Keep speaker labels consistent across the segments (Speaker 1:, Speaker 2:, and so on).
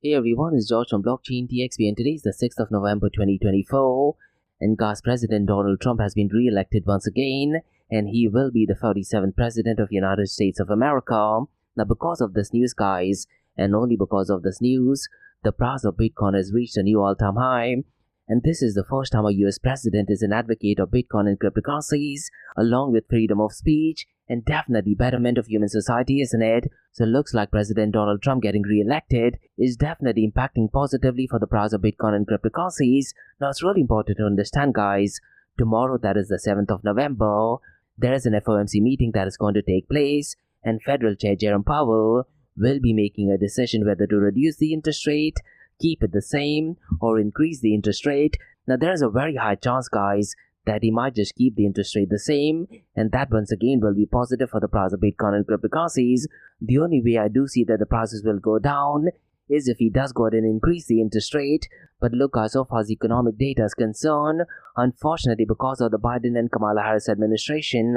Speaker 1: Hey everyone, it's George from Blockchain DXB and today is the 6th of November 2024 and guys, President Donald Trump has been re-elected once again and he will be the 47th President of the United States of America. Now because of this news guys, and only because of this news, the price of Bitcoin has reached a new all-time high, and this is the first time a US President is an advocate of Bitcoin and cryptocurrencies along with freedom of speech and definitely betterment of human society, isn't it? So it looks like President Donald Trump getting re-elected is definitely impacting positively for the price of Bitcoin and cryptocurrencies. Now it's really important to understand guys, tomorrow, that is the 7th of November, there is an FOMC meeting that is going to take place and Federal Chair Jerome Powell will be making a decision whether to reduce the interest rate, keep it the same or increase the interest rate. Now there is a very high chance guys that he might just keep the interest rate the same, and that once again will be positive for the price of Bitcoin and cryptocurrencies. The only way I do see that the prices will go down is if he does go ahead and increase the interest rate. But look guys, so far as economic data is concerned, unfortunately because of the Biden and Kamala Harris administration,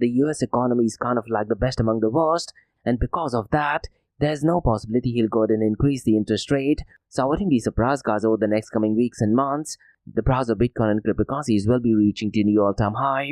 Speaker 1: the US economy is kind of like the best among the worst, and because of that, there's no possibility he'll go ahead and increase the interest rate. So I wouldn't be surprised guys over the next coming weeks and months, the price of Bitcoin and cryptocurrencies will be reaching to new all-time high.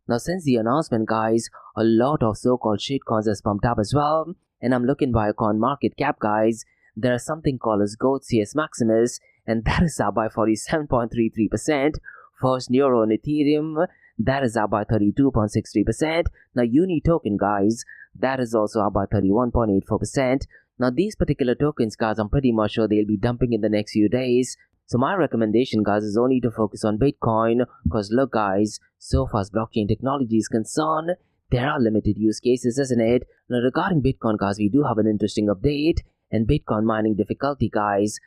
Speaker 1: Now since the announcement guys, a lot of so-called shitcoins has pumped up as well, and I'm looking by a coin market cap guys, there is something called as Gold CS Maximus, and that is up by 47.33%. First Neuro and Ethereum, that is up by 32.63%. Now Uni token guys, that is also up by 31.84%. Now these particular tokens guys, I'm pretty much sure they'll be dumping in the next few days. So my recommendation guys is only to focus on Bitcoin, because look guys, so far as blockchain technology is concerned, there are limited use cases, isn't it? Now regarding Bitcoin guys, we do have an interesting update, and Bitcoin mining difficulty guys,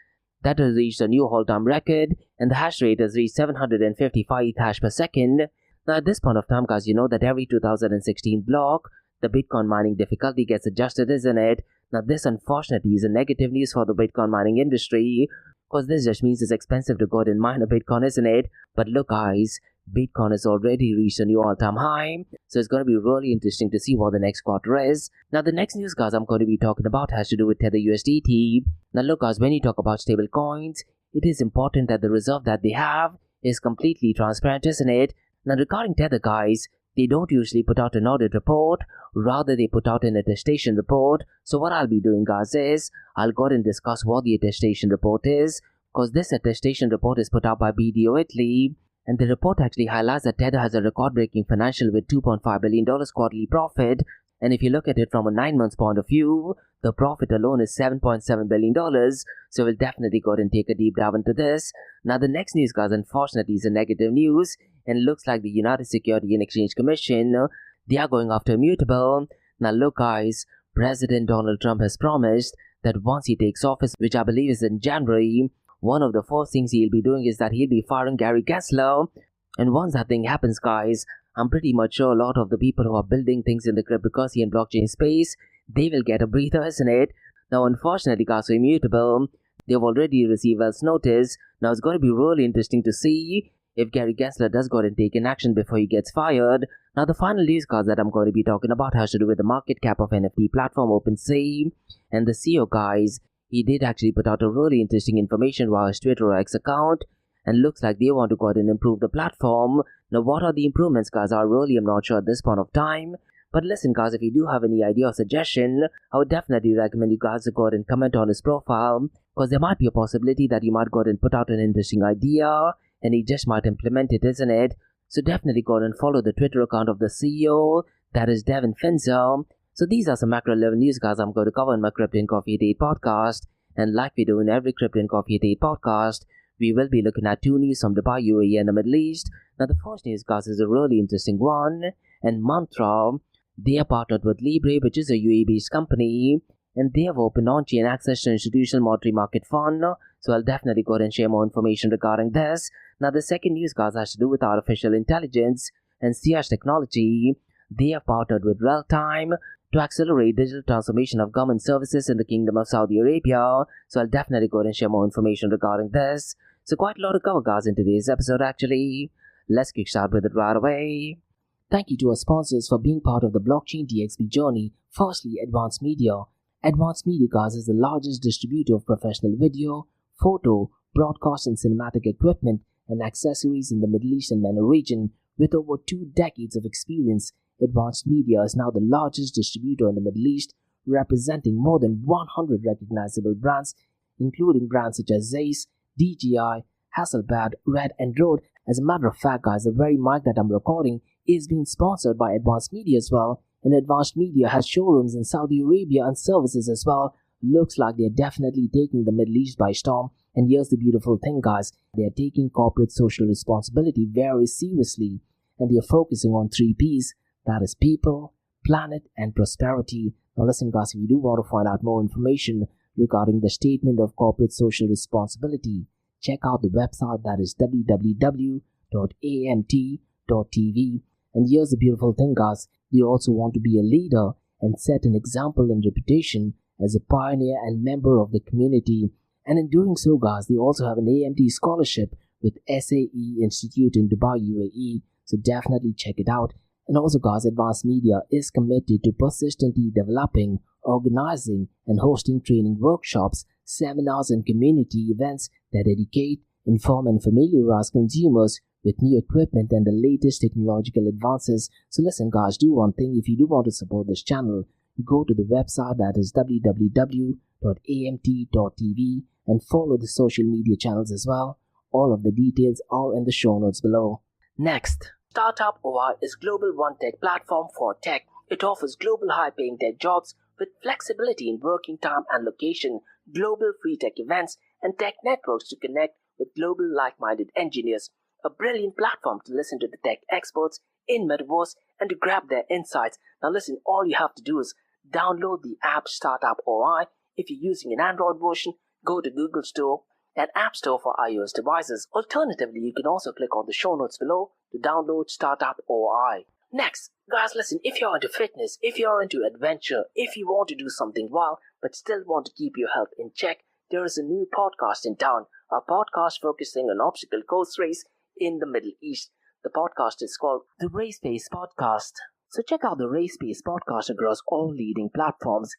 Speaker 1: that has reached a new all-time record and the hash rate has reached 755 ETH per second. Now at this point of time guys, you know that every 2016 block, the Bitcoin mining difficulty gets adjusted, isn't it? Now this unfortunately is a negative news for the Bitcoin mining industry, because this just means it's expensive to go ahead and mine a Bitcoin, isn't it? But look guys, Bitcoin has already reached a new all-time high, so it's going to be really interesting to see what the next quarter is. Now the next news guys I'm going to be talking about has to do with Tether USDT. Now look guys, when you talk about stable coins, it is important that the reserve that they have is completely transparent, isn't it? Now regarding Tether guys, they don't usually put out an audit report, rather they put out an attestation report. So what I'll be doing guys is, I'll go ahead and discuss what the attestation report is, because this attestation report is put out by BDO Italy, and the report actually highlights that Tether has a record-breaking financial with $2.5 billion quarterly profit, and if you look at it from a 9 months point of view, the profit alone is $7.7 billion, so we'll definitely go ahead and take a deep dive into this. Now the next news guys, unfortunately is a negative news, and looks like the United Securities and Exchange Commission, they are going after Immutable. Now look guys, President Donald Trump has promised that once he takes office, which I believe is in January, one of the first things he'll be doing is that he'll be firing Gary Gensler. And once that thing happens guys, I'm pretty much sure a lot of the people who are building things in the cryptocurrency and blockchain space, they will get a breather, isn't it? Now unfortunately guys, for Immutable, they've already received Wells notice. Now it's going to be really interesting to see if Gary Gensler does go ahead and take an action before he gets fired. Now the final news guys that I'm going to be talking about has to do with the market cap of NFT platform OpenSea, and the CEO guys, he did actually put out a really interesting information via his Twitter or X account, and looks like they want to go ahead and improve the platform. Now what are the improvements guys, I really am not sure at this point of time, but listen guys, if you do have any idea or suggestion, I would definitely recommend you guys to go ahead and comment on his profile, because there might be a possibility that you might go ahead and put out an interesting idea and he just might implement it, isn't it? So definitely go ahead and follow the Twitter account of the CEO, that is Devin Finzer. So these are some macro level news guys I'm going to cover in my Crypto and Coffee at 8 podcast, and like we do in every Crypto and Coffee at 8 podcast, we will be looking at two news from Dubai, UAE and the Middle East. Now the first news guys is a really interesting one, and Mantra, they are partnered with Libre, which is a UAE based company, and they have opened on-chain access to institutional monetary market fund. So I'll definitely go ahead and share more information regarding this. Now the second news guys has to do with artificial intelligence, and CH Technology, they have partnered with Realtime to accelerate digital transformation of government services in the Kingdom of Saudi Arabia. So I'll definitely go ahead and share more information regarding this. So quite a lot to cover guys in today's episode actually. Let's kickstart with it right away. Thank you to our sponsors for being part of the Blockchain DXB journey. Firstly, Advanced Media. Advanced Media, guys, is the largest distributor of professional video, photo, broadcast and cinematic equipment and accessories in the Middle East and MENA region. With over 2 decades of experience, Advanced Media is now the largest distributor in the Middle East, representing more than 100 recognizable brands, including brands such as Zeiss, DJI, Hasselblad, Red and Rode. As a matter of fact, guys, the very mic that I'm recording is being sponsored by Advanced Media as well. And Advanced Media has showrooms in Saudi Arabia and services as well. Looks like they're definitely taking the Middle East by storm. And here's the beautiful thing, guys. They're taking corporate social responsibility very seriously. And they're focusing on 3 P's. That is people, planet, and prosperity. Now listen, guys, if you do want to find out more information regarding the statement of corporate social responsibility, check out the website, that is www.amt.tv. And here's the beautiful thing, guys. They also want to be a leader and set an example and reputation as a pioneer and member of the community. And in doing so, guys, they also have an AMT scholarship with SAE Institute in Dubai, UAE. So definitely check it out. And also, guys, Advanced Media is committed to persistently developing, organizing, and hosting training workshops, seminars, and community events that educate, inform, and familiarize consumers with new equipment and the latest technological advances. So listen, guys, do one thing. If you do want to support this channel, go to the website, that is www.amt.tv, and follow the social media channels as well. All of the details are in the show notes below. Next, Startup OI is global one-tech platform for tech. It offers global high-paying tech jobs with flexibility in working time and location, global free tech events, and tech networks to connect with global like-minded engineers. A brilliant platform to listen to the tech experts in Metaverse and to grab their insights. Now listen, all you have to do is download the app Startup OI. If you're using an Android version, go to Google Store and App Store for iOS devices. Alternatively, you can also click on the show notes below to download Startup OI. Next, guys, listen, if you're into fitness, if you're into adventure, if you want to do something wild but still want to keep your health in check, there is a new podcast in town, a podcast focusing on obstacle course race in the Middle East. The podcast is called the Race Pace Podcast. So check out the Race Pace Podcast across all leading platforms.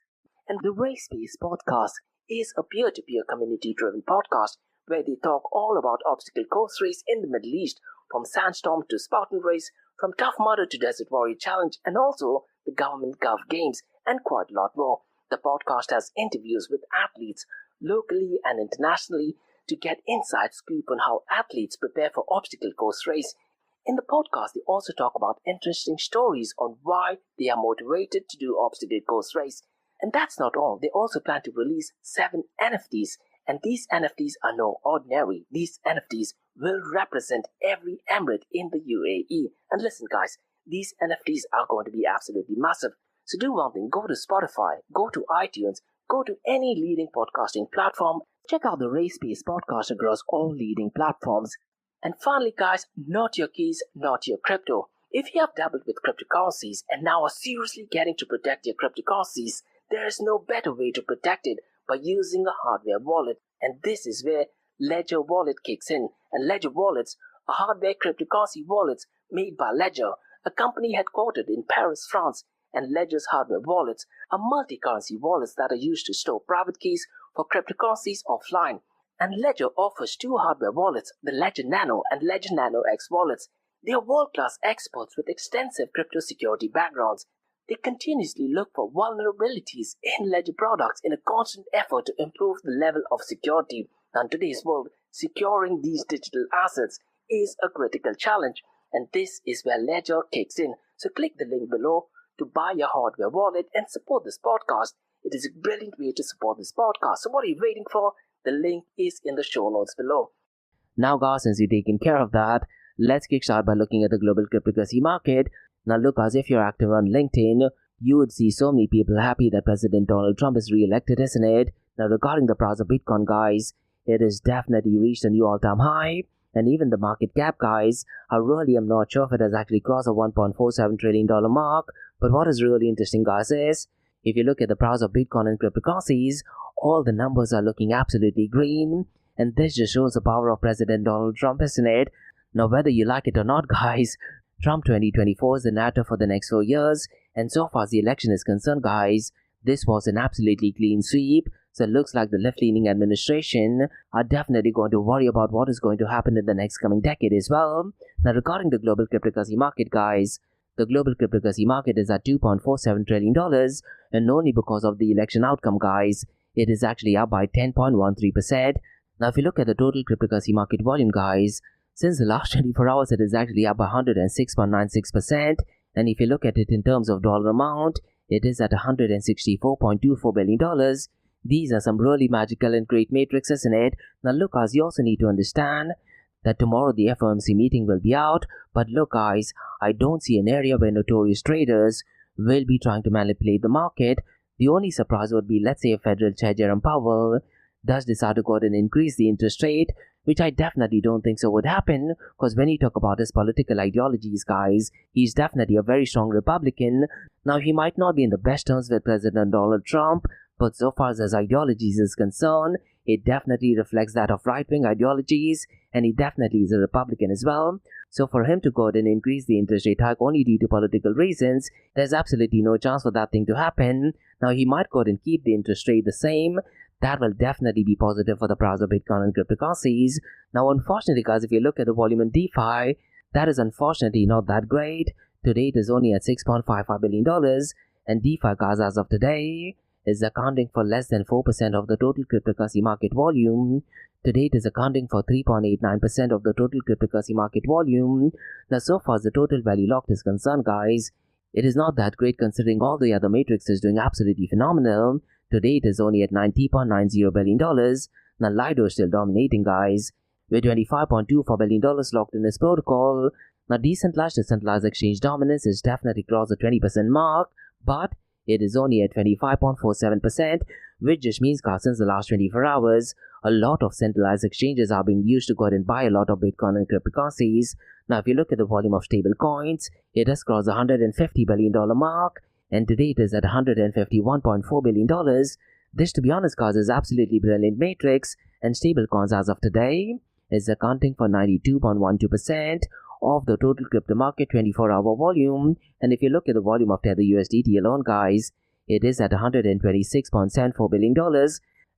Speaker 1: And the Race Pace Podcast is a peer-to-peer community-driven podcast where they talk all about obstacle course race in the Middle East, from Sandstorm to Spartan Race, from Tough Mudder to Desert Warrior Challenge, and also the Government Gov Games, and quite a lot more. The podcast has interviews with athletes locally and internationally to get inside scoop on how athletes prepare for obstacle course race. In the podcast, they also talk about interesting stories on why they are motivated to do obstacle course race. And that's not all. They also plan to release 7 NFTs. And these NFTs are no ordinary. These NFTs will represent every emirate in the UAE. And listen, guys, these NFTs are going to be absolutely massive. So do one thing. Go to Spotify, go to iTunes, go to any leading podcasting platform. Check out the Race Pace Podcast across all leading platforms. And finally, guys, not your keys, not your crypto. If you have dabbled with cryptocurrencies and now are seriously getting to protect your cryptocurrencies, there is no better way to protect it by using a hardware wallet. And this is where Ledger Wallet kicks in. And Ledger Wallets are hardware cryptocurrency wallets made by Ledger, a company headquartered in Paris, France. And Ledger's hardware wallets are multi-currency wallets that are used to store private keys for cryptocurrencies offline. And Ledger offers 2 hardware wallets, the Ledger Nano and Ledger Nano X wallets. They are world-class experts with extensive crypto security backgrounds. They continuously look for vulnerabilities in Ledger products in a constant effort to improve the level of security. Now, in today's world, securing these digital assets is a critical challenge, and this is where Ledger kicks in. So click the link below to buy your hardware wallet and support this podcast. It is a brilliant way to support this podcast. So what are you waiting for? The link is in the show notes below. Now, guys, since you've taken care of that, let's kickstart by looking at the global cryptocurrency market. Now, look, as if you're active on LinkedIn, you would see so many people happy that President Donald Trump is re-elected, isn't it? Now, regarding the price of Bitcoin, guys, it has definitely reached a new all-time high. And even the market cap, guys, I really am not sure if it has actually crossed a $1.47 trillion mark. But what is really interesting, guys, is if you look at the price of Bitcoin and cryptocurrencies, all the numbers are looking absolutely green. And this just shows the power of President Donald Trump, isn't it? Now, whether you like it or not, guys, Trump 2024 is the narrative for the next 4 years. And so far as the election is concerned, guys, this was an absolutely clean sweep. So it looks like the left-leaning administration are definitely going to worry about what is going to happen in the next coming decade as well. Now, regarding the global cryptocurrency market, guys, the global cryptocurrency market is at $2.47 trillion, and only because of the election outcome, guys, it is actually up by 10.13%. Now, if you look at the total cryptocurrency market volume, guys, since the last 24 hours, it is actually up by 106.96%. And if you look at it in terms of dollar amount, it is at $164.24 billion. These are some really magical and great metrics, isn't it? Now look, guys, you also need to understand that tomorrow the FOMC meeting will be out. But look, guys, I don't see an area where notorious traders will be trying to manipulate the market. The only surprise would be, let's say, a Federal Chair Jerome Powell does decide to go ahead and increase the interest rate, which I definitely don't think so would happen, because when you talk about his political ideologies, guys, he's definitely a very strong Republican. Now, he might not be in the best terms with President Donald Trump, but so far as his ideologies is concerned, it definitely reflects that of right-wing ideologies, and he definitely is a Republican as well. So for him to go ahead and increase the interest rate hike only due to political reasons, there's absolutely no chance for that thing to happen. Now, he might go ahead and keep the interest rate the same. That will definitely be positive for the price of Bitcoin and cryptocurrencies. Now, unfortunately, guys, if you look at the volume in DeFi, that is unfortunately not that great. Today, it is only at $6.55 billion, and DeFi, guys, as of today, is accounting for less than 4% of the total cryptocurrency market volume. Today, it is accounting for 3.89% of the total cryptocurrency market volume. Now, so far as the total value locked is concerned, guys, it is not that great considering all the other metrics is doing absolutely phenomenal. Today, it is only at $90.90 billion. Now, Lido is still dominating, guys, with $25.24 billion locked in this protocol. Now, decentralized exchange dominance is definitely crossed the 20% mark, but it is only at 25.47%, which just means, guys, since the last 24 hours, a lot of centralized exchanges are being used to go ahead and buy a lot of Bitcoin and cryptocurrencies. Now, if you look at the volume of stable coins, it has crossed the $150 billion mark, and today it is at $151.4 billion. This, to be honest, guys, is absolutely brilliant matrix, and stable coins as of today is accounting for 92.12% of the total crypto market 24-hour volume. And if you look at the volume of Tether USDT alone, guys, it is at $126.74 billion.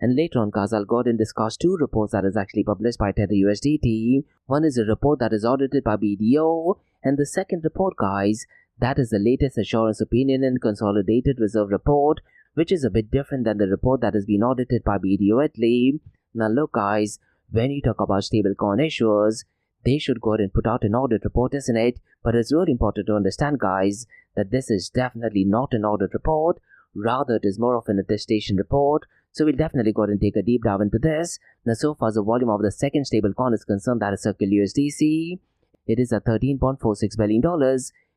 Speaker 1: And later on, guys, I'll go ahead and discuss two reports that is actually published by Tether USDT. One is a report that is audited by BDO, and the second report, guys, that is the latest assurance opinion and consolidated reserve report, which is a bit different than the report that has been audited by BDO Italy. Now look, guys, when you talk about stablecoin issuers, they should go ahead and put out an audit report, isn't it? But it's really important to understand, guys, that this is definitely not an audit report. Rather, it is more of an attestation report. So we'll definitely go ahead and take a deep dive into this. Now, so far as the volume of the second stablecoin is concerned, that is Circle USDC, it is at $13.46 billion.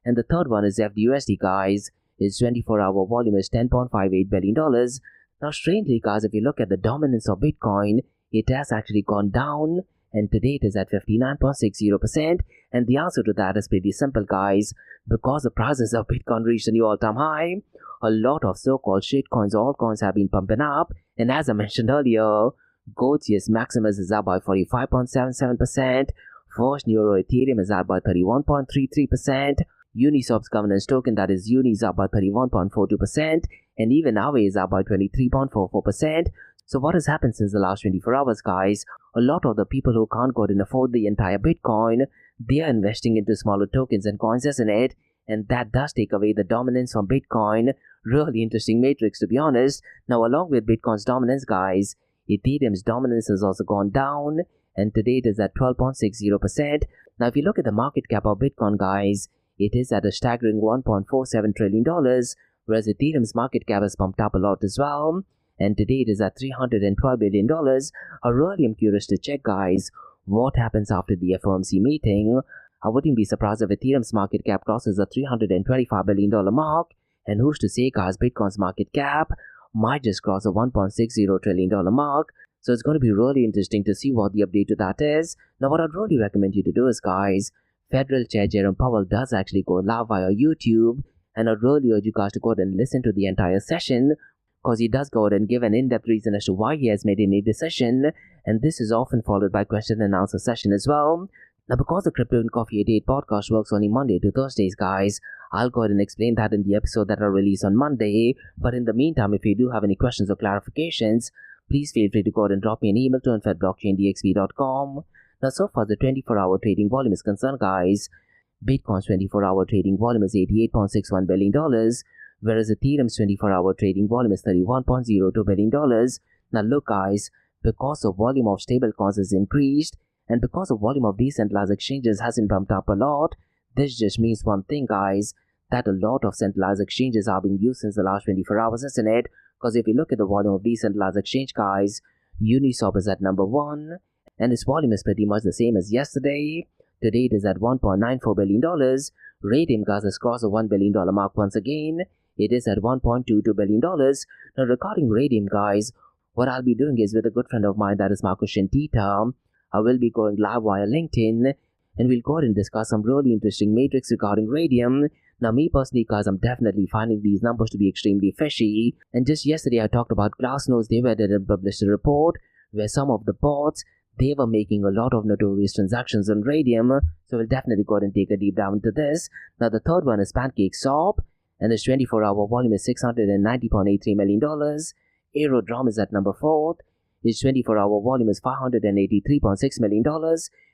Speaker 1: And the third one is FDUSD, guys. Its 24-hour volume is $10.58 billion. Now, strangely, guys, if you look at the dominance of Bitcoin, it has actually gone down, and today it is at 59.60%. And the answer to that is pretty simple, guys. Because the prices of Bitcoin reached a new all-time high, a lot of so-called shitcoins or altcoins have been pumping up. And as I mentioned earlier, Gold's Maximus is up by 45.77%. First Neuro Ethereum is up by 31.33%. Uniswap's governance token, that is Uni, is up by 31.42%. And even Aave is up by 23.44%. So what has happened since the last 24 hours, guys? A lot of the people who can't go ahead and afford the entire Bitcoin, they are investing into smaller tokens and coins, isn't it? And that does take away the dominance from Bitcoin. Really interesting matrix, to be honest. Now, along with Bitcoin's dominance, guys, Ethereum's dominance has also gone down, and today it is at 12.60%. Now, if you look at the market cap of Bitcoin, guys, it is at a staggering $1.47 trillion, whereas Ethereum's market cap has pumped up a lot as well. And today it is at $312 billion. I really am curious to check, guys, what happens after the FOMC meeting. I wouldn't be surprised if Ethereum's market cap crosses the $325 billion mark. And who's to say, guys, Bitcoin's market cap might just cross the $1.60 trillion mark. So it's going to be really interesting to see what the update to that is. Now, what I'd really recommend you to do is, guys, Federal Chair Jerome Powell does actually go live via YouTube. And I'd really urge you guys to go ahead and listen to the entire session, because he does go ahead and give an in-depth reason as to why he has made any decision, and this is often followed by question and answer session as well. Now, because the Crypto and Coffee 88 podcast works only Monday to Thursdays, guys, I'll go ahead and explain that in the episode that are released on Monday. But in the meantime, if you do have any questions or clarifications, please feel free to go ahead and drop me an email to info@blockchaindxb.com. Now, so far the 24-hour trading volume is concerned, guys, Bitcoin's 24-hour trading volume is $88.61 billion, whereas Ethereum's 24-hour trading volume is $31.02 billion. Now look, guys, because the volume of stablecoins has increased and because the volume of decentralized exchanges hasn't bumped up a lot, this just means one thing, guys, that a lot of centralized exchanges are being used since the last 24 hours, isn't it? Because if you look at the volume of decentralized exchange, guys, Uniswap is at number 1, and its volume is pretty much the same as yesterday. Today it is at $1.94 billion. Radium, guys, has crossed the $1 billion mark once again. It is at $1.22 billion. Now, regarding Radium, guys, what I'll be doing is with a good friend of mine, that is Marcus Shintita, I will be going live via LinkedIn, and we'll go ahead and discuss some really interesting metrics regarding Radium. Now, me personally, guys, I'm definitely finding these numbers to be extremely fishy. And just yesterday, I talked about Glassnode's. They went and published a report where some of the bots, they were making a lot of notorious transactions on Radium. So we'll definitely go ahead and take a deep dive into this. Now, the third one is PancakeSwap, and its 24-hour volume is $690.83 million. Aerodrome is at number 4th. Its 24-hour volume is $583.6 million.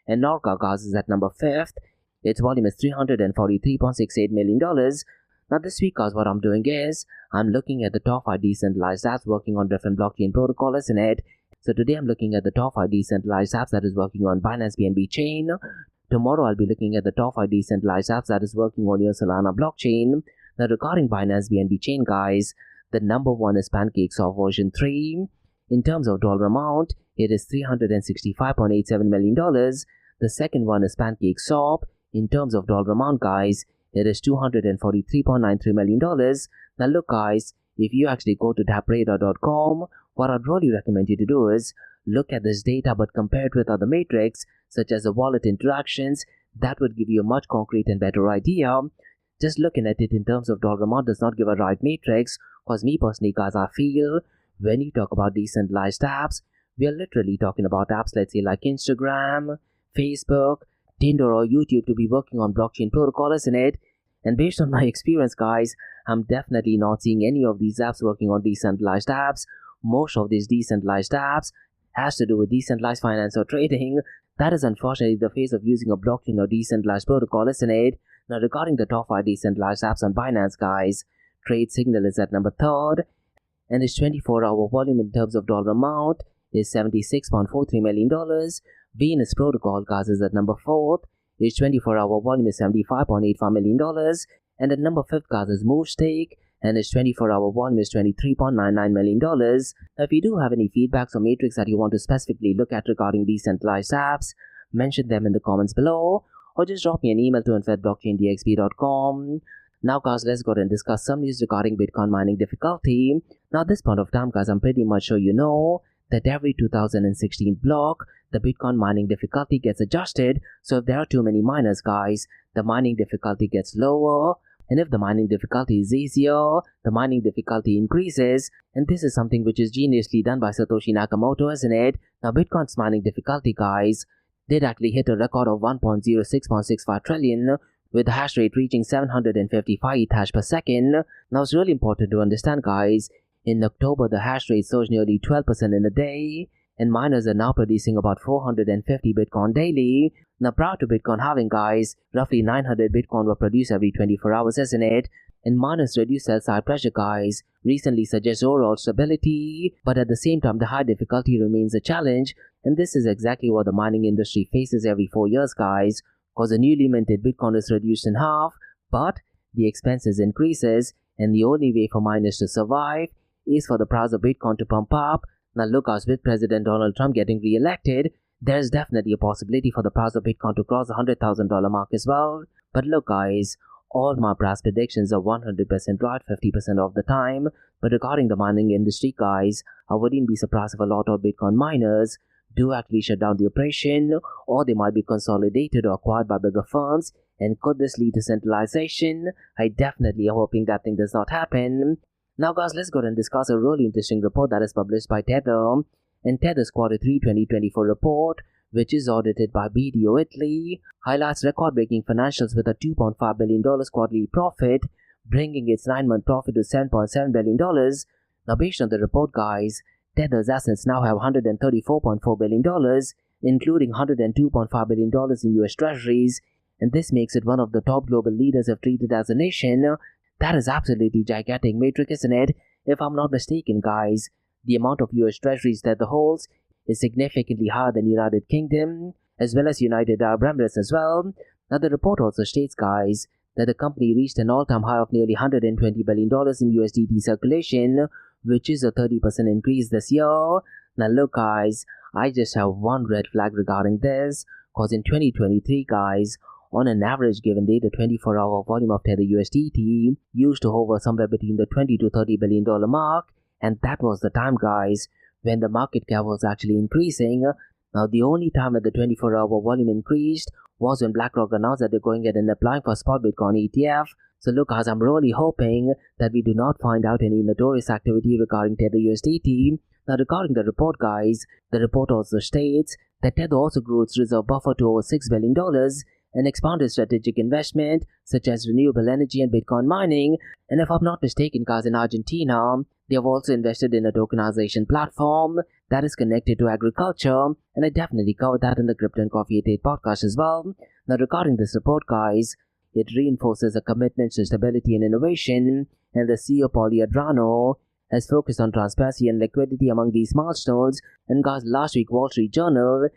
Speaker 1: And Norca, guys, is at number 5th. Its volume is $343.68 million. Now this week, guys, what I'm doing is I'm looking at the top 5 decentralized apps working on different blockchain protocols in it. So today I'm looking at the top 5 decentralized apps that is working on Binance BNB chain. Tomorrow I'll be looking at the top 5 decentralized apps that is working on your Solana blockchain. Now regarding Binance BNB chain, guys, the number 1 is PancakeSwap version 3. In terms of dollar amount, it is $365.87 million. The second one is PancakeSwap. In terms of dollar amount, guys, it is $243.93 million. Now look, guys, if you actually go to tapradar.com, what I'd really recommend you to do is look at this data but compare it with other metrics such as the wallet interactions. That would give you a much concrete and better idea. Just looking at it in terms of dollar amount does not give a right matrix, because me personally, guys, I feel when you talk about decentralized apps, we are literally talking about apps, let's say like Instagram, Facebook, Tinder or YouTube to be working on blockchain protocol, isn't it? And based on my experience, guys, I'm definitely not seeing any of these apps working on decentralized apps. Most of these decentralized apps has to do with decentralized finance or trading. That is unfortunately the phase of using a blockchain or decentralized protocol, isn't it? Now regarding the top 5 decentralized apps on Binance, guys, Trade Signal is at number 3rd, and its 24-hour volume in terms of dollar amount is $76.43 million. Venus Protocol, guys, is at number 4th. Its 24-hour volume is $75.85 million. And at number 5th, guys, is MoveStake, and its 24-hour volume is $23.99 million. Now, if you do have any feedbacks or metrics that you want to specifically look at regarding decentralized apps, mention them in the comments below, or just drop me an email to info@blockchaindxb.com. Now, guys, let's go ahead and discuss some news regarding Bitcoin mining difficulty. Now, at this point of time, guys, I'm pretty much sure you know that every 2016 block, the Bitcoin mining difficulty gets adjusted. So if there are too many miners, guys, the mining difficulty gets lower. And if the mining difficulty is easier, the mining difficulty increases. And this is something which is geniusly done by Satoshi Nakamoto, isn't it? Now, Bitcoin's mining difficulty, guys, did actually hit a record of 1.06.65 trillion, with the hash rate reaching 755 ETH per second. Now, it's really important to understand, guys, in October, the hash rate surged nearly 12% in a day, and miners are now producing about 450 Bitcoin daily. Now, prior to Bitcoin halving, guys, roughly 900 Bitcoin were produced every 24 hours, isn't it? And miners' reduced sell-side pressure, guys, recently suggests overall stability, but at the same time, the high difficulty remains a challenge, and this is exactly what the mining industry faces every 4 years, guys, because the newly minted Bitcoin is reduced in half, but the expenses increases, and the only way for miners to survive is for the price of Bitcoin to pump up. Now look, guys, with President Donald Trump getting re-elected, there's definitely a possibility for the price of Bitcoin to cross the $100,000 mark as well. But look, guys, all my past predictions are 100% right 50% of the time. But regarding the mining industry, guys, I wouldn't be surprised if a lot of Bitcoin miners do actually shut down the operation, or they might be consolidated or acquired by bigger firms. And could this lead to centralization? I definitely am hoping that thing does not happen. Now, guys, let's go ahead and discuss a really interesting report that is published by Tether, and Tether's Q3 2024 report, which is audited by BDO Italy, highlights record-breaking financials with a $2.5 billion quarterly profit, bringing its 9-month profit to $7.7 billion. Now, based on the report, guys, Tether's assets now have $134.4 billion, including $102.5 billion in US Treasuries, and this makes it one of the top global leaders have treated as a nation. That is absolutely gigantic metric, isn't it? If I'm not mistaken, guys, the amount of US Treasuries Tether holds is significantly higher than United Kingdom, as well as United Arab Emirates as well. Now, the report also states, guys, that the company reached an all-time high of nearly $120 billion in USDT circulation, which is a 30% increase this year. Now look, guys, I just have one red flag regarding this, cause in 2023, guys, on an average given day, the 24-hour volume of Tether USDT used to hover somewhere between the $20 to $30 billion mark, and that was the time, guys, when the market cap was actually increasing. Now, the only time that the 24-hour volume increased was when BlackRock announced that they're going ahead and applying for spot Bitcoin ETF. So look, guys, I'm really hoping that we do not find out any notorious activity regarding Tether USDT. Now, regarding the report, guys, the report also states that Tether also grew its reserve buffer to over $6 billion and expanded strategic investment such as renewable energy and Bitcoin mining. And if I'm not mistaken, guys, in Argentina, they have also invested in a tokenization platform that is connected to agriculture, and I definitely covered that in the Crypto and Coffee ATH podcast as well. Now, regarding this report, guys, it reinforces a commitment to stability and innovation, and the CEO Paul Adrano has focused on transparency and liquidity among these milestones. And guys, last week Wall Street Journal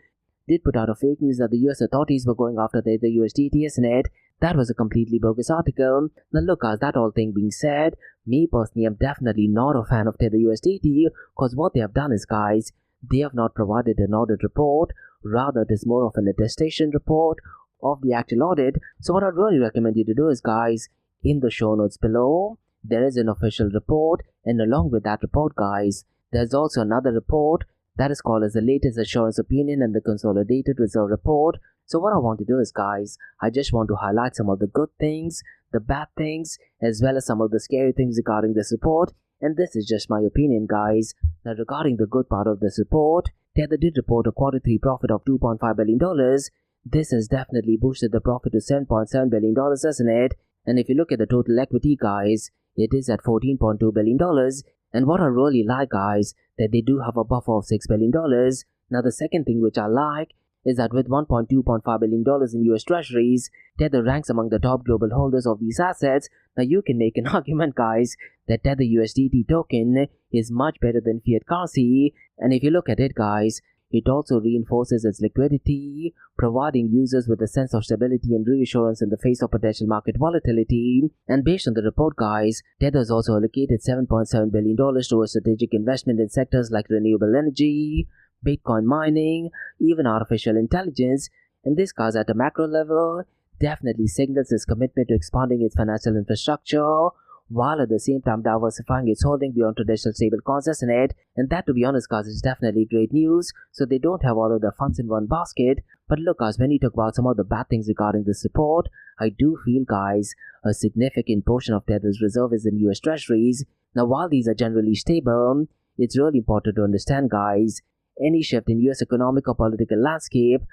Speaker 1: did put out a fake news that the US authorities were going after the USDT, isn't it? That was a completely bogus article. Now look, guys, that all thing being said, me personally am definitely not a fan of Tether USDT, cause what they have done is, guys, they have not provided an audit report, rather it is more of an attestation report of the actual audit. So what I'd really recommend you to do is, guys, in the show notes below, there is an official report, and along with that report, guys, there's also another report that is called as the latest assurance opinion and the consolidated reserve report. So what I want to do is, guys, I just want to highlight some of the good things, the bad things, as well as some of the scary things regarding this report. And this is just my opinion, guys. Now, regarding the good part of this report, Tether did report a quarter 3 profit of $2.5 billion. This has definitely boosted the profit to $7.7 billion, hasn't it? And if you look at the total equity, guys, it is at $14.2 billion. And what I really like, guys, that they do have a buffer of $6 billion. Now, the second thing which I like is that with $1.25 billion in US Treasuries, Tether ranks among the top global holders of these assets. Now, you can make an argument, guys, that Tether USDT token is much better than fiat currency. And if you look at it, guys, it also reinforces its liquidity, providing users with a sense of stability and reassurance in the face of potential market volatility. And based on the report, guys, Tether has also allocated $7.7 billion towards strategic investment in sectors like renewable energy, Bitcoin mining, even artificial intelligence. And this, guys, at a macro level, definitely signals its commitment to expanding its financial infrastructure, while at the same time diversifying its holding beyond traditional stablecoins, isn't it? And that, to be honest, guys, is definitely great news. So they don't have all of their funds in one basket. But look, guys, when you talk about some of the bad things regarding this report, I do feel, guys, a significant portion of Tether's reserve is in US Treasuries. Now, while these are generally stable, it's really important to understand, guys, any shift in US economic or political landscape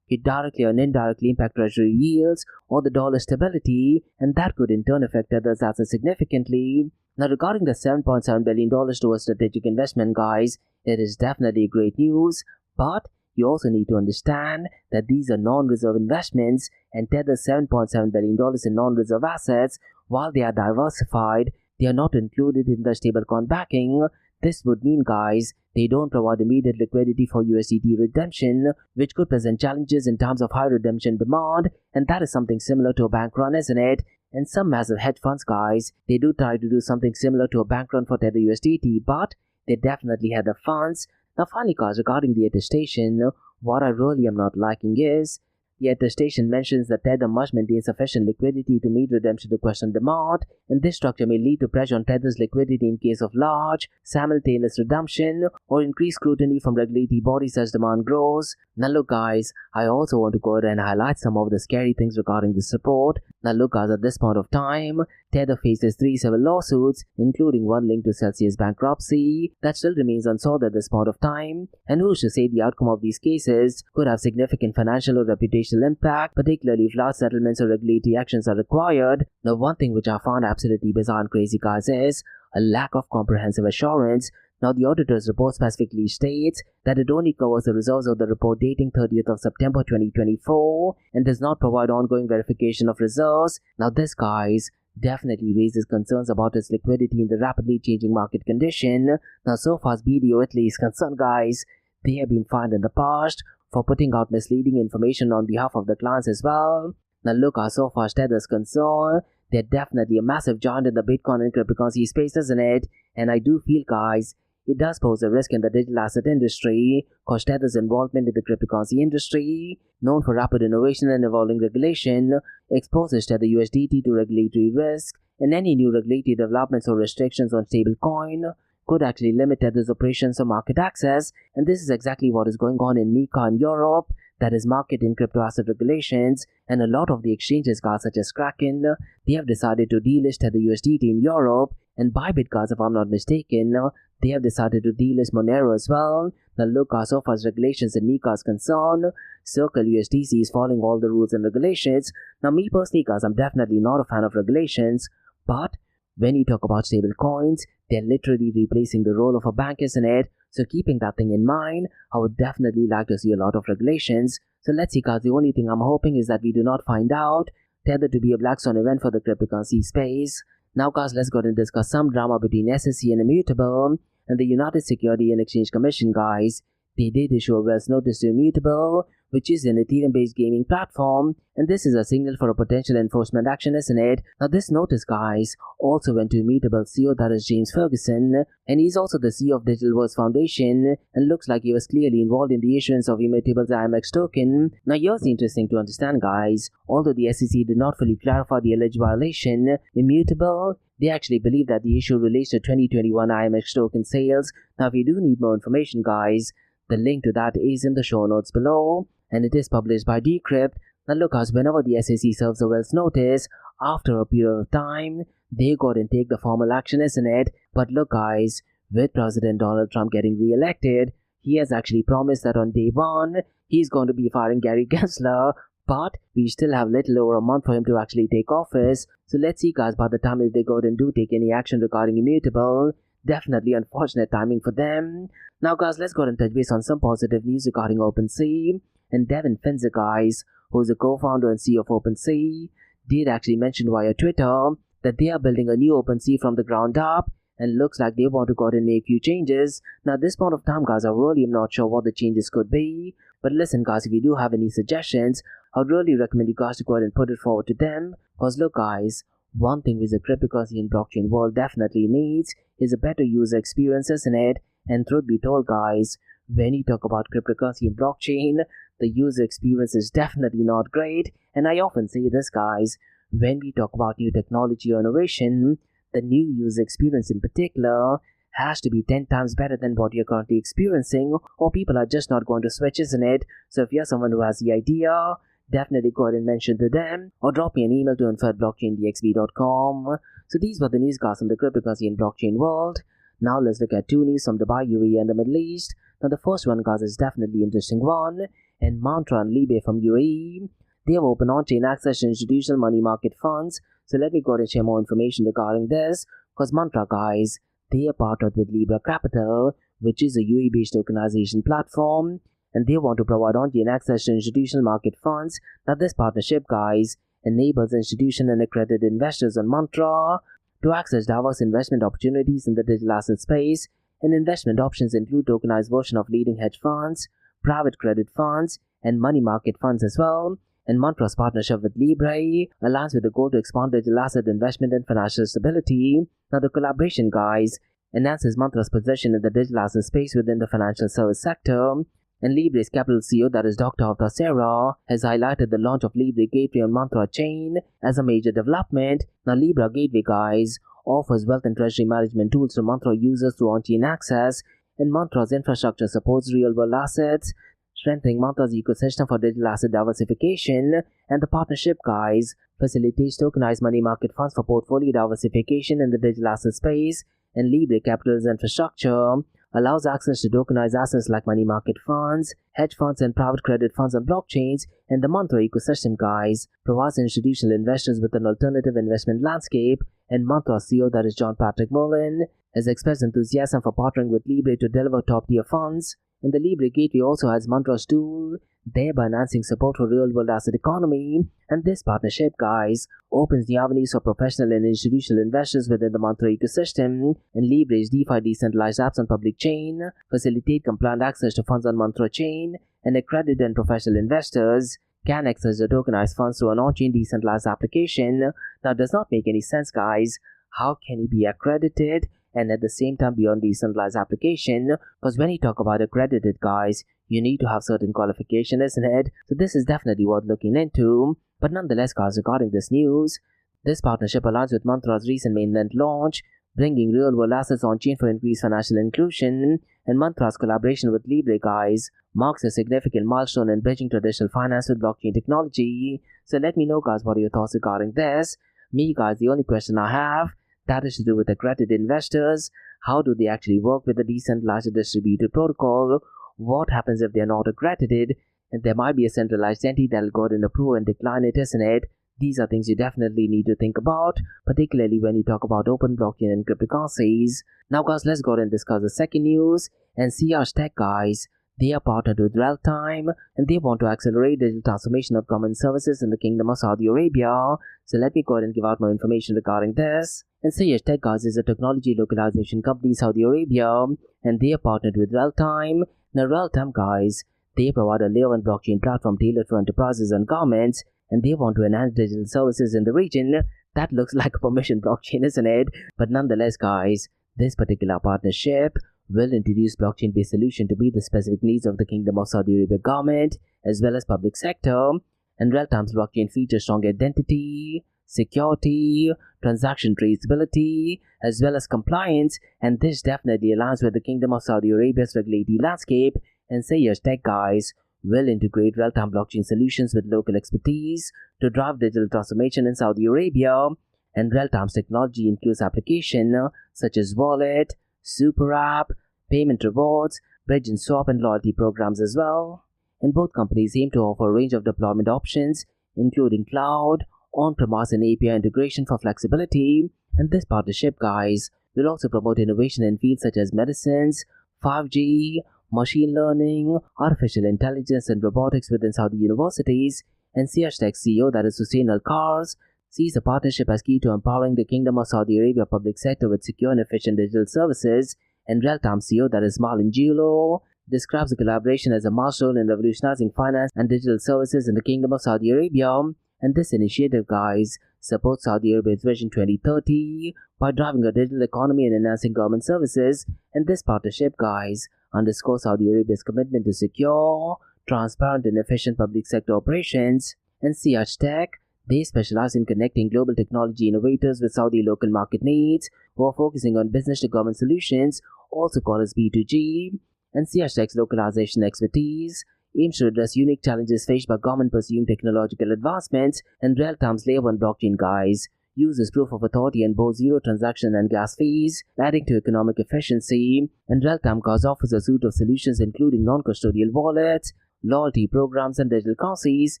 Speaker 1: could directly or indirectly impact treasury yields or the dollar stability, and that could in turn affect Tether's assets significantly. Now, regarding the $7.7 billion towards strategic investment, guys, it is definitely great news, but you also need to understand that these are non-reserve investments, and Tether's $7.7 billion in non-reserve assets, while they are diversified, they are not included in the stablecoin backing. This would mean, guys, they don't provide immediate liquidity for USDT redemption, which could present challenges in terms of high redemption demand, and that is something similar to a bank run, isn't it? And some massive hedge funds, guys, they do try to do something similar to a bank run for Tether USDT, but they definitely had the funds. Now, finally, guys, regarding the attestation, what I really am not liking is Yet the station mentions that Tether must maintain sufficient liquidity to meet redemption requests on demand, and this structure may lead to pressure on Tether's liquidity in case of large, simultaneous redemption or increased scrutiny from regulatory bodies as demand grows. Now look guys, I also want to go ahead and highlight some of the scary things regarding this report. Now look guys, at this point of time, Tether faces 3 civil lawsuits, including one linked to Celsius bankruptcy, that still remains unsolved at this point of time, and who's to say the outcome of these cases could have significant financial or reputational impact, particularly if large settlements or regulatory actions are required. Now one thing which I found absolutely bizarre and crazy guys is a lack of comprehensive assurance. Now the auditor's report specifically states that it only covers the results of the report dating 30th of September 2024 and does not provide ongoing verification of reserves. Now this guys definitely raises concerns about its liquidity in the rapidly changing market condition. Now so far as BDO Italy is concerned guys, they have been fined in the past for putting out misleading information on behalf of the clients as well. Now look, so far as Tether is concerned, they're definitely a massive giant in the Bitcoin and cryptocurrency space, isn't it? And I do feel guys, it does pose a risk in the digital asset industry, cause Tether's involvement in the cryptocurrency industry, known for rapid innovation and evolving regulation, exposes Tether USDT to regulatory risk, and any new regulatory developments or restrictions on stablecoin could actually limit Tether's operations or market access, and this is exactly what is going on in MiCA in Europe, that is market in crypto asset regulations, and a lot of the exchanges guys such as Kraken, they have decided to delist Tether USDT in Europe, and Bybit guys, if I'm not mistaken, they have decided to delist Monero as well. Now look, so far as regulations in MiCA is concerned, Circle USDC is following all the rules and regulations. Now me personally guys, I'm definitely not a fan of regulations, but when you talk about stable coins, they're literally replacing the role of a bank, isn't it? So keeping that thing in mind, I would definitely like to see a lot of regulations. So let's see guys, the only thing I'm hoping is that we do not find out Tether to be a black swan event for the cryptocurrency space. Now guys, let's go ahead and discuss some drama between SEC and Immutable and the United Securities and Exchange Commission guys. They did issue a Wells notice to Immutable, which is an Ethereum-based gaming platform, and this is a signal for a potential enforcement action, isn't it? Now this notice guys also went to Immutable CEO, that is James Ferguson, and he's also the CEO of Digital Worlds Foundation, and looks like he was clearly involved in the issuance of Immutable's IMX token. Now here's the interesting to understand guys, although the SEC did not fully clarify the alleged violation, Immutable, they actually believe that the issue relates to 2021 IMX token sales. Now if you do need more information guys, the link to that is in the show notes below, and it is published by Decrypt. Now look guys, whenever the SEC serves a Wells notice, after a period of time, they go and take the formal action, isn't it? But look guys, with President Donald Trump getting re-elected, he has actually promised that on day one, he's going to be firing Gary Gensler, but we still have little over a month for him to actually take office. So let's see guys, by the time they go and do take any action regarding Immutable, definitely unfortunate timing for them. Now guys, let's go and touch base on some positive news regarding OpenSea. And Devin Finzer guys, who's the co-founder and CEO of OpenSea, did actually mention via Twitter that they are building a new OpenSea from the ground up, and looks like they want to go ahead and make few changes. Now at this point of time guys, I really am not sure what the changes could be, but listen guys, if you do have any suggestions, I would really recommend you guys to go ahead and put it forward to them, cause look guys, one thing which the cryptocurrency and blockchain world definitely needs is a better user experience, isn't it? And truth be told guys, when you talk about cryptocurrency and blockchain, the user experience is definitely not great, and I often say this guys, when we talk about new technology or innovation, the new user experience in particular has to be 10 times better than what you're currently experiencing, or people are just not going to switch, isn't it? So if you're someone who has the idea, definitely go ahead and mention to them, or drop me an email to info@blockchaindxb.com. So these were the news guys from the cryptocurrency and blockchain world. Now let's look at two news from Dubai, UAE and the Middle East. Now the first one guys is definitely interesting one, and Mantra and Libe from UAE, they have opened on-chain access to institutional money market funds. So let me go ahead and share more information regarding this, because Mantra guys, they are partnered with Libra Capital, which is a UAE-based tokenization platform, and they want to provide on-chain access to institutional market funds. Now this partnership guys enables institutional and accredited investors on Mantra to access diverse investment opportunities in the digital asset space, and investment options include tokenized version of leading hedge funds, private credit funds, and money market funds as well. And Mantra's partnership with Libre aligns with the goal to expand digital asset investment and financial stability. Now the collaboration guys enhances Mantra's position in the digital asset space within the financial service sector, And Libre's Capital CEO, that is Dr. Avtasera, has highlighted the launch of Libre Gateway on Mantra chain as a major development. Now, Libre Gateway, guys, offers wealth and treasury management tools to Mantra users through on-chain access, and Mantra's infrastructure supports real-world assets, strengthening Mantra's ecosystem for digital asset diversification. And the partnership, guys, facilitates tokenized money market funds for portfolio diversification in the digital asset space, and Libre Capital's infrastructure allows access to tokenized assets like money market funds, hedge funds, and private credit funds on blockchains. And the Mantra ecosystem, guys, provides institutional investors with an alternative investment landscape. And Mantra CEO, that is John Patrick Mullen, has expressed enthusiasm for partnering with Libre to deliver top-tier funds. And the Libre Gateway also has Mantra's tool, thereby enhancing support for real-world asset economy. And this partnership, guys, opens the avenues for professional and institutional investors within the Mantra ecosystem. And Libre's DeFi decentralized apps on public chain facilitate compliant access to funds on Mantra chain, and accredited and professional investors can access the tokenized funds through an on-chain decentralized application. Now, it does not make any sense, guys. How can you be accredited and at the same time be on decentralized application? Because when you talk about accredited, guys, you need to have certain qualification, isn't it? So this is definitely worth looking into. But nonetheless, guys, regarding this news, this partnership aligns with Mantra's recent mainnet launch, bringing real-world assets on-chain for increased financial inclusion. And Mantra's collaboration with Libre, guys, marks a significant milestone in bridging traditional finance with blockchain technology. So let me know, guys, what are your thoughts regarding this? Me, guys, the only question I have, that is to do with accredited investors. How do they actually work with the decentralized distributed protocol? What happens if they are not accredited? And there might be a centralized entity that will go ahead and approve and decline it, isn't it? These are things you definitely need to think about, particularly when you talk about open blockchain and cryptocurrencies. Now, guys, let's go ahead and discuss the second news. And CH Tech, guys, they are partnered with Realtime, and they want to accelerate digital transformation of government services in the Kingdom of Saudi Arabia. So let me go ahead and give out more information regarding this. And CH Tech, guys, is a technology localization company in Saudi Arabia, and they are partnered with Realtime. Now, Realtime, guys, they provide a layer 1 blockchain platform tailored for enterprises and governments, and they want to enhance digital services in the region. That looks like a permission blockchain, isn't it? But nonetheless, guys, this particular partnership will introduce blockchain-based solution to meet the specific needs of the Kingdom of Saudi Arabia government as well as public sector. And Realtime's blockchain features strong identity, security, transaction traceability, as well as compliance, and this definitely aligns with the Kingdom of Saudi Arabia's regulatory landscape. And CH Tech, guys, will integrate real-time blockchain solutions with local expertise to drive digital transformation in Saudi Arabia. And Realtime's technology includes applications such as wallet, super app, payment rewards, bridge and swap, and loyalty programs as well. And both companies aim to offer a range of deployment options, including cloud, on-premise, and API integration for flexibility. And this partnership, guys, will also promote innovation in fields such as medicines, 5G, machine learning, artificial intelligence, and robotics within Saudi universities. And CH Tech CEO, that is Hussein Al-Kars, sees the partnership as key to empowering the Kingdom of Saudi Arabia public sector with secure and efficient digital services. And Realtime CEO, that is Marlon Giulo, describes the collaboration as a milestone in revolutionizing finance and digital services in the Kingdom of Saudi Arabia. And this initiative, guys, supports Saudi Arabia's Vision 2030 by driving a digital economy and enhancing government services. And this partnership, guys, underscores Saudi Arabia's commitment to secure, transparent, and efficient public sector operations. And CH Tech, they specialize in connecting global technology innovators with Saudi local market needs, who are focusing on business-to-government solutions, also called as B2G. And CH Tech's localization expertise aims to address unique challenges faced by government pursuing technological advancements. And Realtime's Layer 1 blockchain, guys, uses proof of authority and both zero transaction and gas fees, adding to economic efficiency. And Realtime, guys, offers a suite of solutions including non-custodial wallets, loyalty programs, and digital currencies.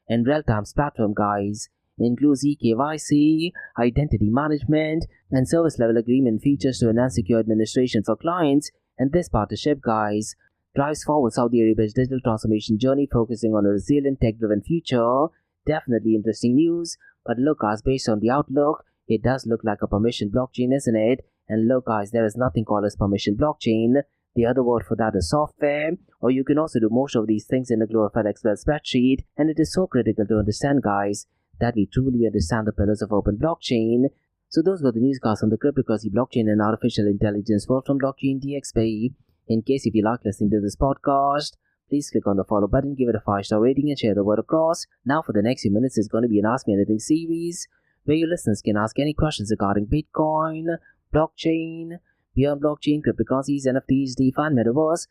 Speaker 1: And Realtime's platform, guys, includes eKYC, identity management, and service-level agreement features to enhance secure administration for clients. And this partnership, guys, drives forward Saudi Arabia's digital transformation journey, focusing on a resilient, tech-driven future. Definitely interesting news. But look, guys, based on the outlook, it does look like a permission blockchain, isn't it? And look, guys, there is nothing called as permission blockchain. The other word for that is software, or you can also do most of these things in a glorified Excel spreadsheet. And it is so critical to understand, guys, that we truly understand the pillars of open blockchain. So those were the news, guys, on the cryptocurrency, blockchain, and artificial intelligence world from Blockchain DXB. In case if you like listening to this podcast, please click on the follow button, give it a 5-star rating and share the word across. Now for the next few minutes is going to be an Ask Me Anything series where your listeners can ask any questions regarding Bitcoin, blockchain, beyond blockchain, cryptocurrencies, NFTs, DeFi and Metaverse.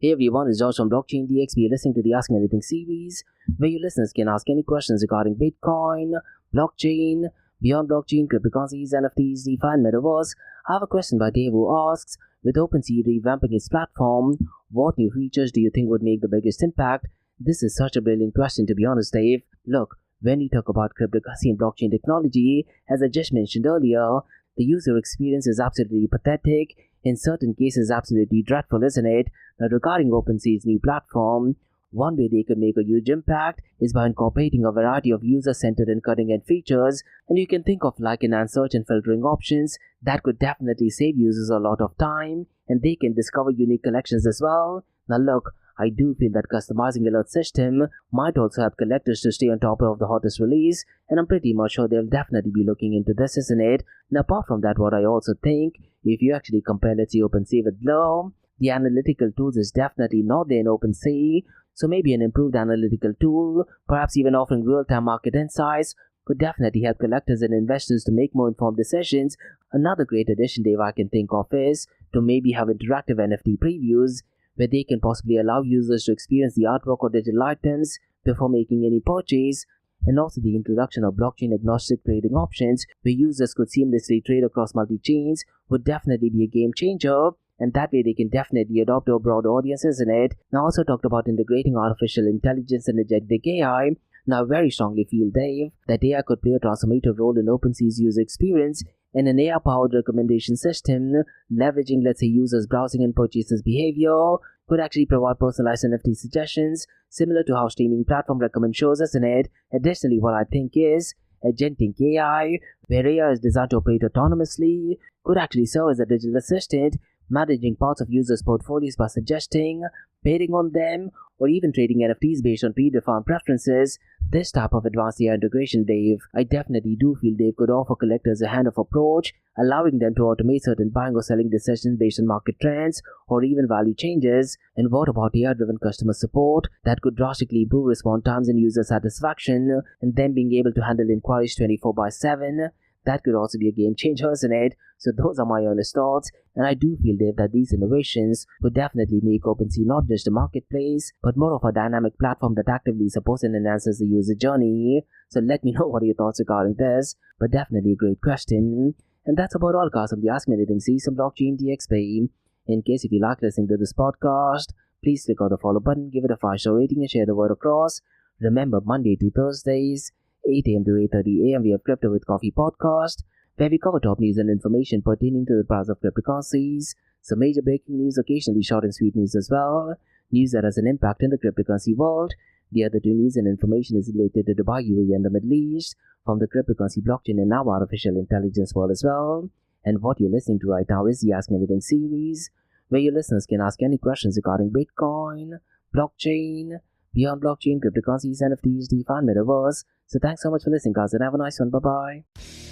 Speaker 1: Hey everyone, it's George from Blockchain DXB. You're listening to the Ask Me Anything series where your listeners can ask any questions regarding Bitcoin, blockchain, beyond blockchain, cryptocurrencies, NFTs, DeFi and Metaverse. I have a question by Dave who asks, with OpenSea revamping its platform, what new features do you think would make the biggest impact? This is such a brilliant question, to be honest, Dave. Look, when we talk about cryptocurrency and blockchain technology, as I just mentioned earlier, the user experience is absolutely pathetic, in certain cases absolutely dreadful, isn't it? Now regarding OpenSea's new platform, one way they could make a huge impact is by incorporating a variety of user-centered and cutting-edge features, and you can think of like enhanced search and filtering options that could definitely save users a lot of time, and they can discover unique collections as well. Now look, I do feel that customizing alert system might also help collectors to stay on top of the hottest release, and I'm pretty much sure they'll definitely be looking into this, isn't it? Now apart from that, what I also think, if you actually compare, let's say, OpenSea with Blur, the analytical tools is definitely not there in OpenSea, so maybe an improved analytical tool, perhaps even offering real-time market insights, could definitely help collectors and investors to make more informed decisions. Another great addition, Dave, I can think of is to maybe have interactive NFT previews, where they can possibly allow users to experience the artwork or digital items before making any purchase, and also the introduction of blockchain-agnostic trading options where users could seamlessly trade across multi-chains would definitely be a game changer, and that way they can definitely adopt to a broad audience, isn't it? Now I also talked about integrating artificial intelligence and agentic AI. Now I very strongly feel, Dave, that AI could play a transformative role in OpenSea's user experience, and an AI-powered recommendation system, leveraging, let's say, users' browsing and purchases behavior, could actually provide personalized NFT suggestions, similar to how streaming platform recommend shows, isn't it? Additionally, what I think is, agentic AI, where AI is designed to operate autonomously, could actually serve as a digital assistant, managing parts of users' portfolios by suggesting, bidding on them, or even trading NFTs based on predefined preferences. This type of advanced AI integration, Dave, I definitely do feel they could offer collectors a hands-off approach, allowing them to automate certain buying or selling decisions based on market trends or even value changes. And what about AI-driven customer support that could drastically improve response times and user satisfaction, and them being able to handle inquiries 24/7? That could also be a game changer, isn't it? So those are my honest thoughts, and I do feel, Dave, that these innovations could definitely make OpenSea not just a marketplace, but more of a dynamic platform that actively supports and enhances the user journey. So let me know what are your thoughts regarding this, but definitely a great question. And that's about all, guys, of the Ask Me Anything season Blockchain DXB. In case if you like listening to this podcast, please click on the follow button, give it a 5-star rating and share the word across. Remember, Monday to Thursdays, 8 a.m. to 8:30 a.m. we have Crypto with Coffee podcast, where we cover top news and information pertaining to the price of cryptocurrencies, some major breaking news, occasionally short and sweet news as well, news that has an impact in the cryptocurrency world. The other two news and information is related to Dubai, UAE and the Middle East, from the cryptocurrency, blockchain and now artificial intelligence world as well. And what you're listening to right now is the Ask Me Anything series, where your listeners can ask any questions regarding Bitcoin, blockchain, beyond blockchain, cryptocurrencies, NFTs, DeFi and Metaverse. So thanks so much for listening, guys, and have a nice one. Bye-bye.